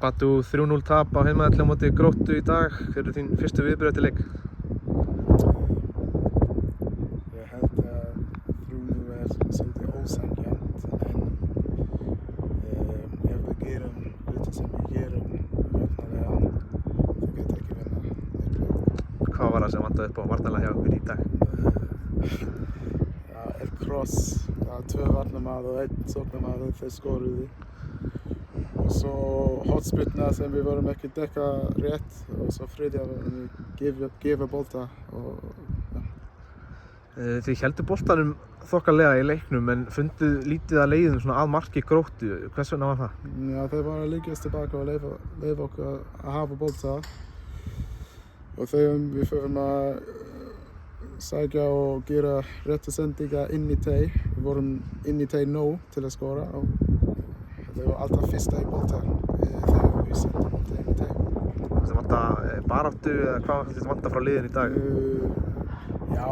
Batu 3-0 tap á heimavelli á móti Gróttu í dag. Hver eru þín fyrstu viðbrögð eftir leik? Ég held að 3-0 svolítið ósanngjarnt, en ef við gerum hluti sem við gerum varnarlega, þá geta ekki vinna leikinn. Hvað var það sem vantaði upp á varnarlega hjá ykkur í dag? Ja, eitt kross, tvö varnarmaður og einn sóknarmaður, þeir skoruðu. Og svo hotspyrna sem við vorum ekki dekka rétt, og svo þriðja vorum við gefa bolta. Þið héldu boltanum þokkalega í leiknum en funduð lítið að leiðum svona að marki Gróttu. Hvers vegna var það? Ja, þeir voru að líkast tilbaka og leyfa okkur að hafa bolta. Og þegar við förum að sækja og gera réttu sendingar inn í teig. Við vorum inn í teig nóg til að skora. Det var alltaf fyrsta í bolta þegar við sendum bolta inn í teig. Það vanta baráttu eða hvað finnst þið vanta frá liðinu í dag? Já,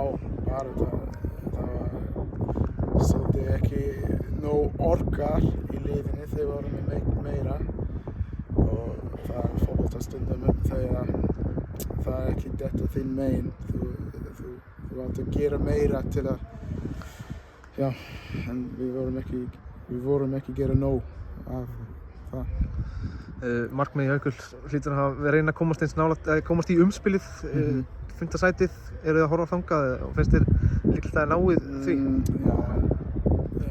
baráttu. Það var svolítið ekki nóg orkar í liðinu þegar við vorum með meira. Og það er fótboltastundum þegar það er ekki þetta þinn megin. Þú átt að gera meira til að, já, en við vorum ekki gera nóg af það. Markmiðið hjá ykkur hlýtur að hafa reyna að komast eins nálægt, komast í umspilið, fimmta sætið. Eru þið að horfa á þangað og finnst þér líklegt að náið því? Já,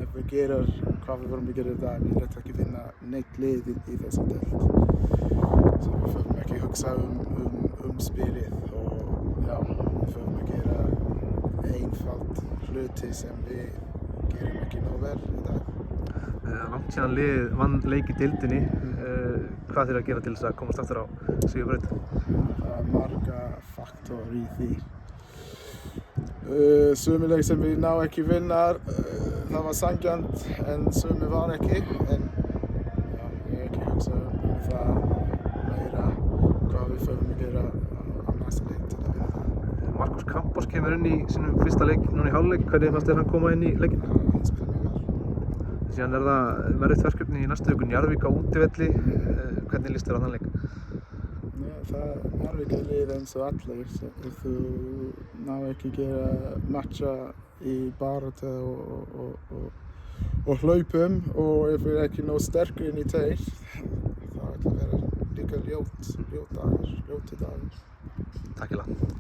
ef við gerum hvað við vorum að gera í dag, við rétt ekki finna neitt lið í þessa deild. Svo við förum ekki hugsa spilið og já, við förum að gera einfalt hluti sem við gerum ekki nóg vel í dag. Langt síðan liðið vann leik í deildinni. Hvað þið að gera til þess að komast aftur á sigurbraut? Það er marga faktor í því. Sumi leik sem við ná ekki vinnar, það var sanngjarnt, en sumi var ekki. En já, ég er ekki hugsa það meira hvað við förum að gera á næsta leik til að vinna það. Marcus Campos kemur inn í sínum fyrsta leik núna í hálfleik. Hvernig fannst þér hann koma inn í leikinn? Já, hann spilar mjög vel. Síðan það verðugt verkefni í næstu viku Njarðvík á útivelli. Hvernig líst þér á þann leik? Njarðvík er lið eins og allir. Ef þú ná ekki gera matcha í baráttu og hlaupum og ef við ekki ná sterkur inn í teig, þá ætla að vera líka ljóti dagur. Takk.